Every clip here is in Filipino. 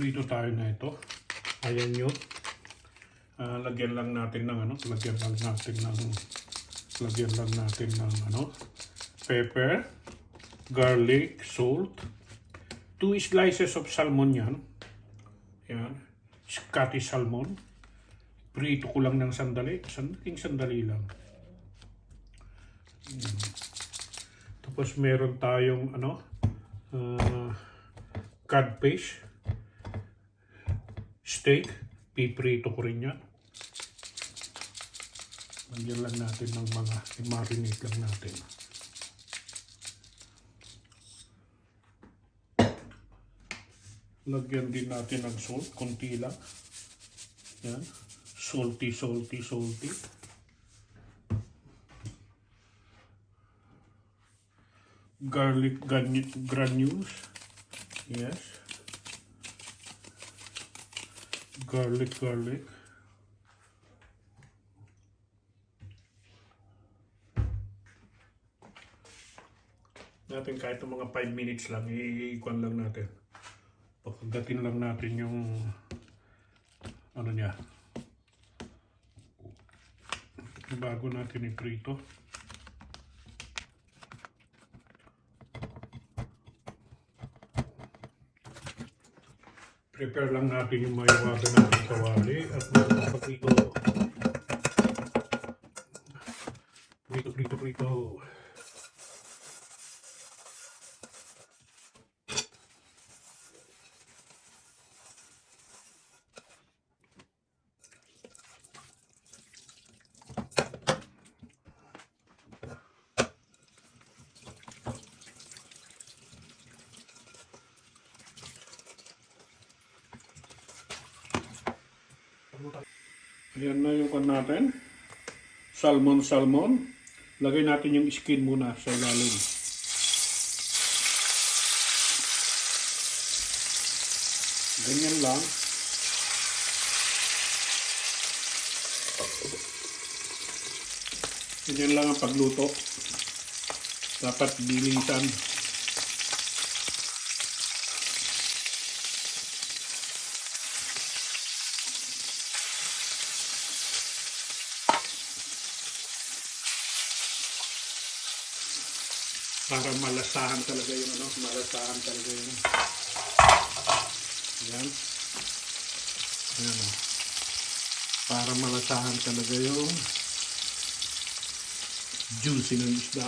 Piprito tayo na ito. Ayan yun. Lagyan lang natin ng pepper, garlic, salt, 2 slices of salmon yan. Yan. Scottish salmon. Prito ko lang ng sandali lang. Tapos meron tayong codfish steak. Piprito ko rin yan. Lagyan lang natin ng i-marinate lang natin. Lagyan din natin ng salt, konti lang. Yan. Salty. Garlic granules. Yes. Garlic. Natin kahit mga 5 minutes lang, i-ikwan lang natin. Pagkagatin lang natin yung niya. Bago natin i-prito. Prepare lang natin yung maiwagan natin kawali at magpaprito. Prito. Ayan na yung kan natin. Salmon. Lagay natin yung skin muna sa ilalim. Ganyan lang. Ganyan lang ang pagluto. Dapat bilisan. Para malasahan talaga yung Yan. Para malasahan talaga yung juicy ng isda.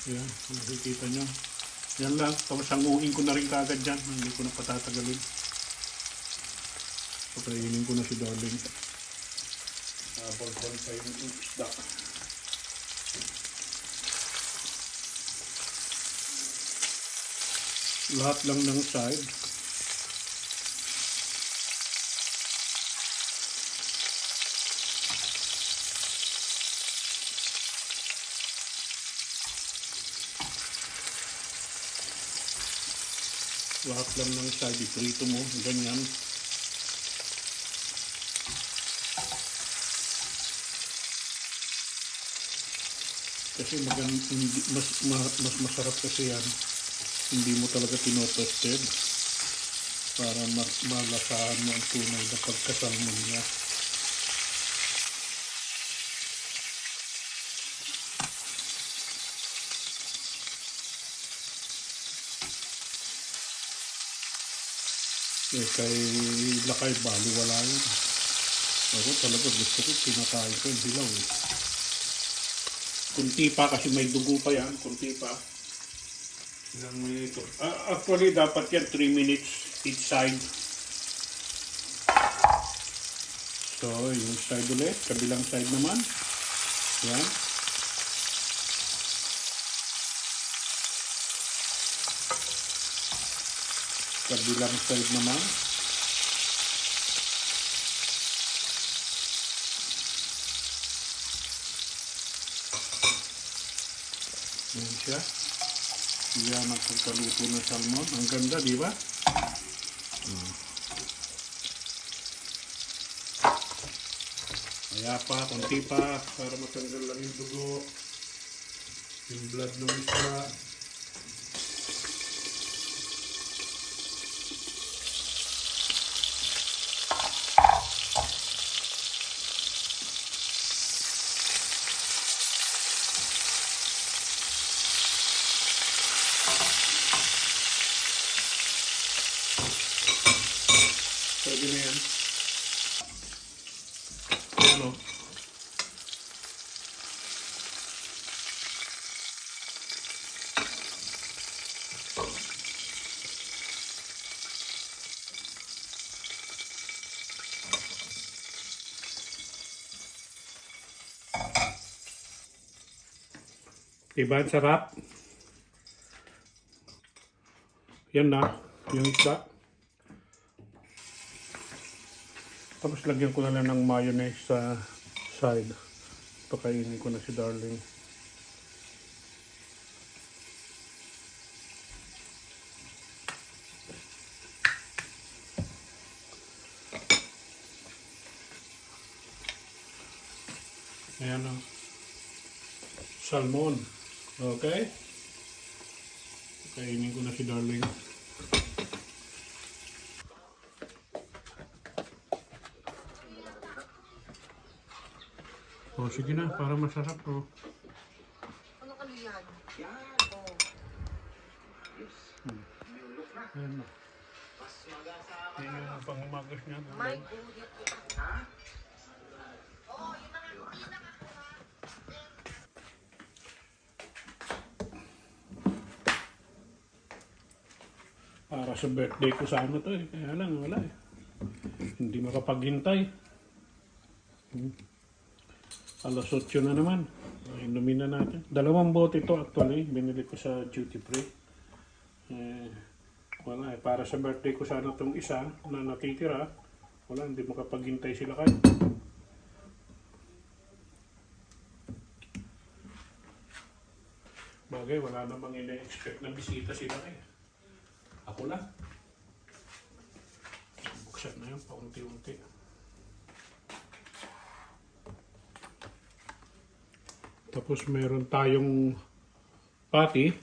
Yan, nakikita nyo. Yan lang, tapos sanguhin ko na rin kagad dyan. Hindi ko na patatagalin. Patayin ko na si Darling. Habang pa yung isda. Lahat lang ng side. Lahat lang ng side, iprito mo, ganyan. Kasi mas masarap kasi yan. Hindi mo talaga tinotoasted para malasahan mo ang tunay na pagkasalmon niya. Kay Lakay Bali wala yun. Ako talaga gusto ko, pinakain ko yung hilaw eh. Kunti pa kasi may dugo pa yan, kunti pa. Ilang minutes. Actually dapat yan 3 minutes each side. So yung side ulit, kabilang side naman. Yan. Kabilang side naman. Yan siya. Yan ang pagkaluto ng salmon. Ang ganda, di ba? Kaya pa, konti pa, para matanggal lang yung dugo. Yung blood ng isda. Pwede na yan. Ayan o. Diba ang sarap? Yan na, yung isda. Tapos lagyan ko na lang ng mayonnaise sa side. Pakainin ko na si Darling. Ayan o. Salmon. Okay? Pakainin ko na si Darling. Oh, sige na, para masarap oh. Ano kali yan? Yan. Oh. Ayan na. Yan yung pangumagas niya. My God. Para sa birthday ko sana to eh. Kaya lang, wala eh. Hindi makapaghintay. Alas 8 na naman. Inumin na natin. 2 bote ito actually. Binili ko sa duty free. Wala eh. Para sa birthday ko sana itong isa na natitira. Wala, hindi makapaghintay sila kayo. Bagay, wala namang ina-expect na bisita sila kayo. Ako lang. Buksan na yun, paunti-unti. Tapos meron tayong patty.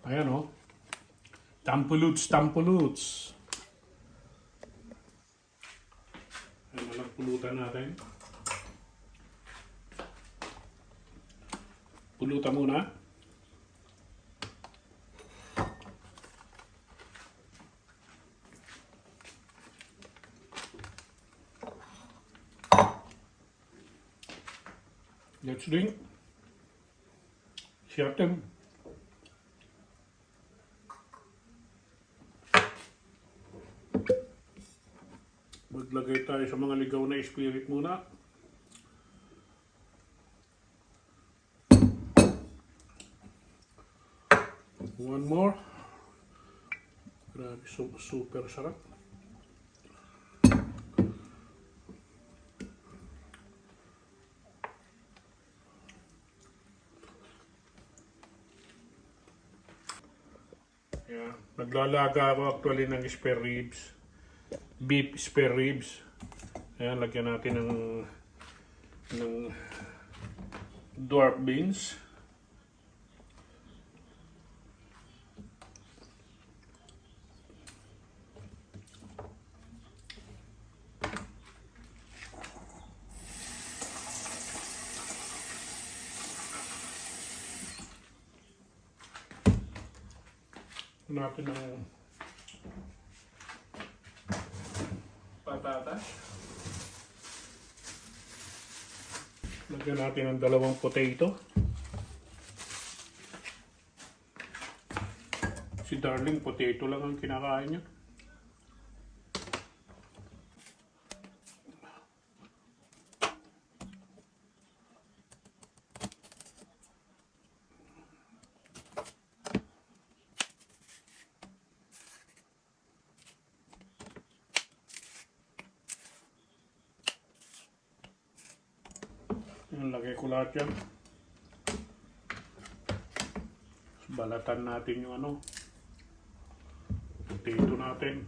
Ayan o. Tampuluts, tampuluts. Ayan na lang pulutan natin. Pulutan muna. Let's drink. Siyatem. Maglagay tayo sa mga ligaw na spirit muna. One more. Grabe, super sarap. Yeah. Naglalaga ako actually ng spare ribs. Beef spare ribs. Ayan, lagyan natin ng dwarf beans. Natin ng patatas. Lagyan natin ng 2 potato. Si Darling, potato lang ang kinakain niya. Lagay ko lahat yan. Balatan natin yung ano. Potato natin.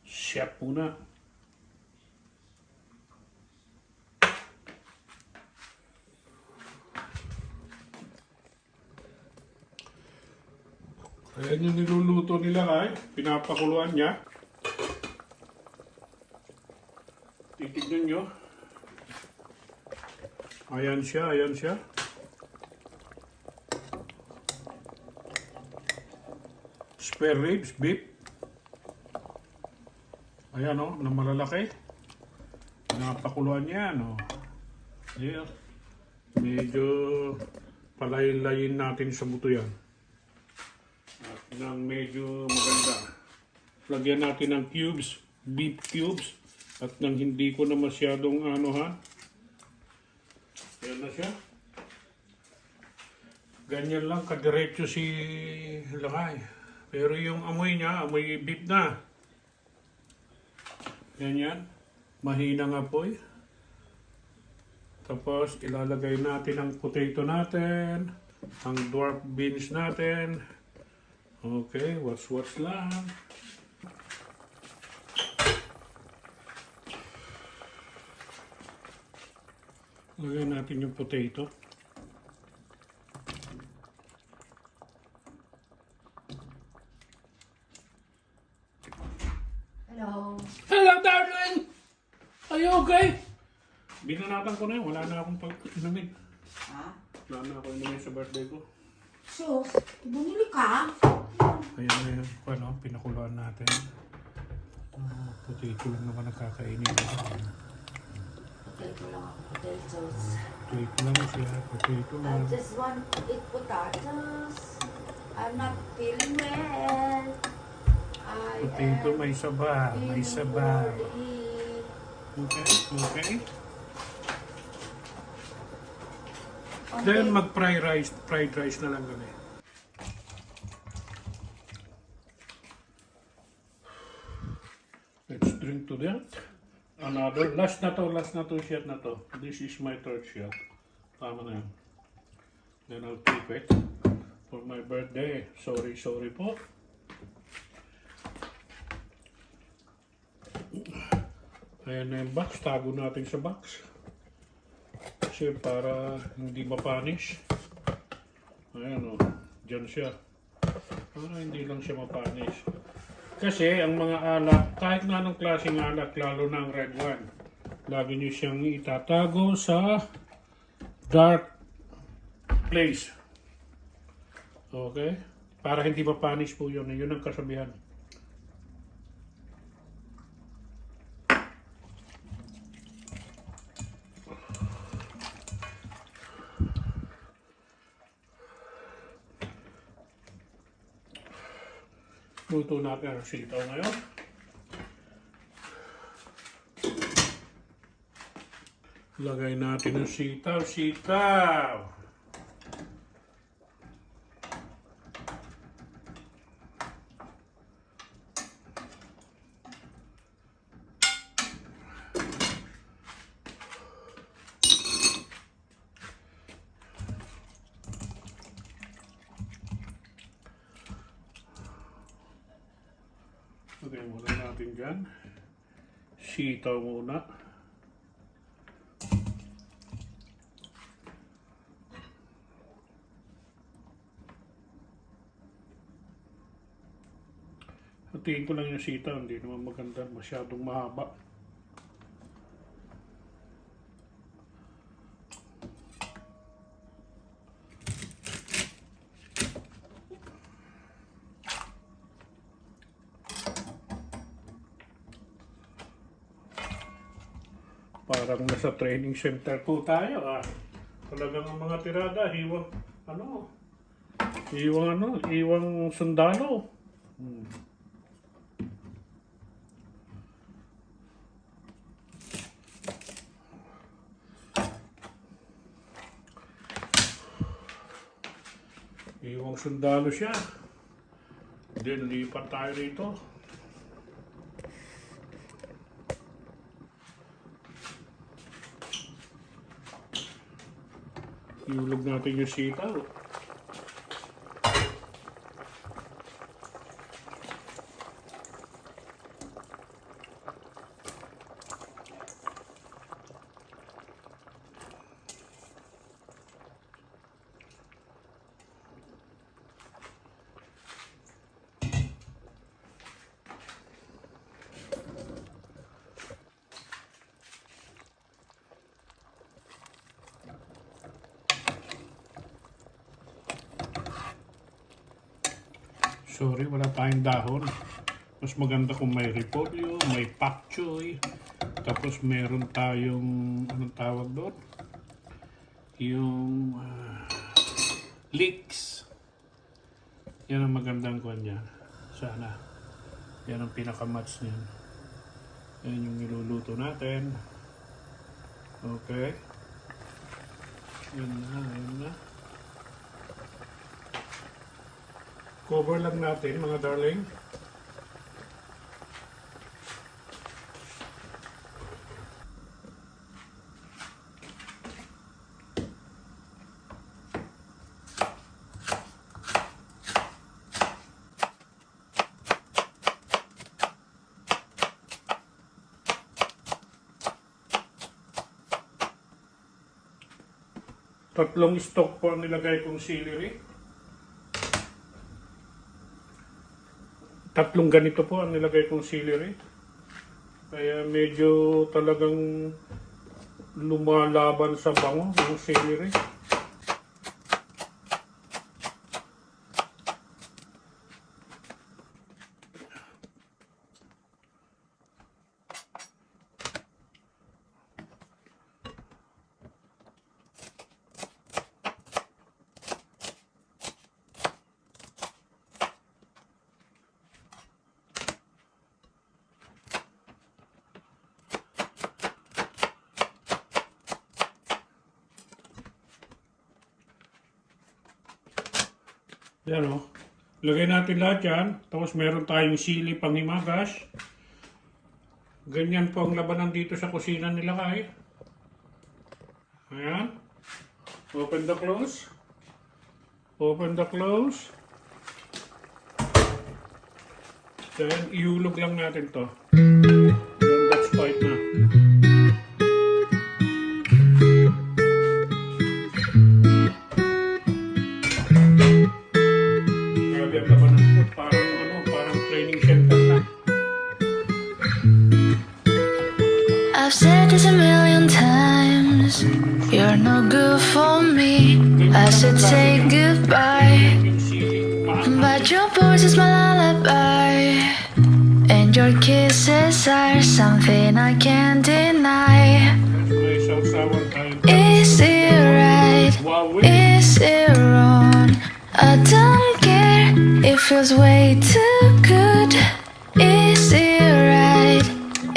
Chef muna. Ayan yung niluluto nila kay. Pinapakuluan niya. Titignan nyo. Ayan siya, ayan siya. Spare ribs, beef. Ayan o, na malalaki. Napakuluan niya, no. Ayan. Medyo palayin-layin natin sa buto yan. At nang medyo maganda. Lagyan natin ng cubes, beef cubes. At nang hindi ko na masyadong anuhan. Ayan na siya. Ganyan lang kadiretso si Lakay. Pero yung amoy niya, amoy beef na. Ganyan. Mahinang apoy. Tapos ilalagay natin ang potato natin. Ang dwarf beans natin. Okay, was lang. Lagay natin yung potato. Hello. Hello, darling! Are you okay? Binanatan ko na yun. Wala na akong pag-inumin. Ha? Wala na akong inumin sa birthday ko. Sus, bumili ka? Ayan na yun. Ano, pinakuluan natin. Potato lang naman nakakainin. Potato lang ako, potatoes. Potato lang siya. Potato I lang. just want to eat potatoes. I'm not feeling well. Potato may saba. May saba. Okay, okay. Then mag-fried rice na lang kami. Let's drink to that. Another, last na to, shot na to. This is my third shot. Tama na yan. Then I'll keep it for my birthday. Sorry po. Ayan na yung box. Tago natin sa box. Kasi para hindi mapanish. Ayan o. Diyan siya. Para hindi lang siya mapanish. Kasi ang mga alak, kahit na anong klaseng alak, lalo na ang red wine, lagi nyo siyang itatago sa dark place. Okay? Para hindi mapanish po yun. Yun ang kasabihan. Luto natin ang sitaw ngayon. Lagay natin ang sitaw. Lagay muna natin dyan. Sitaw muna. Hatiin ko lang yung sitaw. Hindi naman maganda. Masyadong mahaba. Parang nasa training center po tayo ah. Talagang ang mga tirada, iwang sundalo. Iwang sundalo siya. Then lipat tayo rito. Iulog natin yung sitaw. Sorry, wala tayong dahon. Mas maganda kung may repolyo, may pak choy, tapos meron tayong, anong tawag doon? Yung leeks. Yan ang magandang kwan niya. Sana. Yan ang pinaka-match niyan. Yan yung niluluto natin. Okay. Yan na, yan na. Cover lang natin mga darling. Tatlong stock po ang nilagay kong celery. Tatlong ganito po ang nilagay kong celery. Kaya medyo talagang lumalaban sa bango ng celery. Yan o. Lagay natin lahat yan. Tapos meron tayong sili panghimagas. Ganyan po ang labanan dito sa kusina nila kay. Ayan. Open the close. Open the close. Then ihulog lang natin to. Then that's fine na. I've said this a million times. You're no good for me. I should say goodbye, but your voice is my lullaby, and your kisses are something I can't deny. Is it right? Is it wrong? I don't care. It feels way too good. Is it right?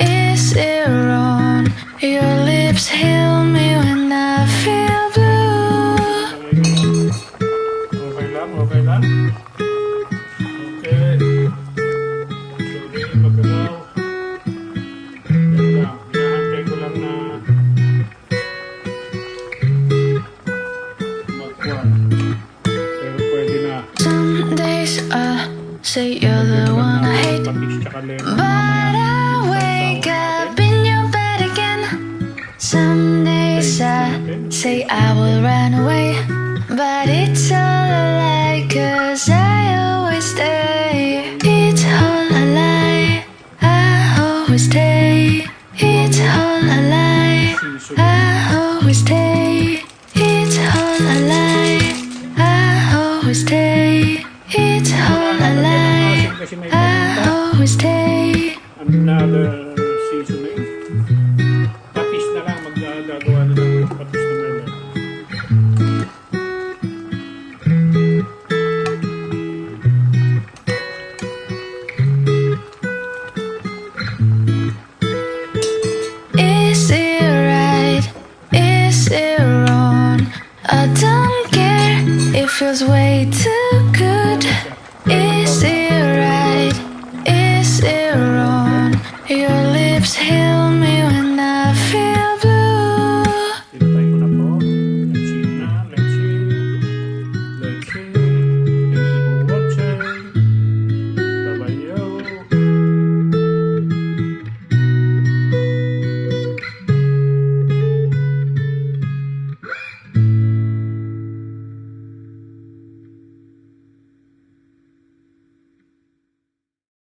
Is it wrong? Your lips heal me when I feel blue. Okay lang, okay lang. Okay. Sorry, magalaw. Yan lang. Hinahantay ko lang na magkuhan. Pero pwede na. Some days I say you're the one I hate, Patis tsaka lemon. but I wake up in your bed again. Some days I say I will run away, but it's all a lie, 'cause I always stay. It's all a lie, I always stay. It's all a lie, I always stay.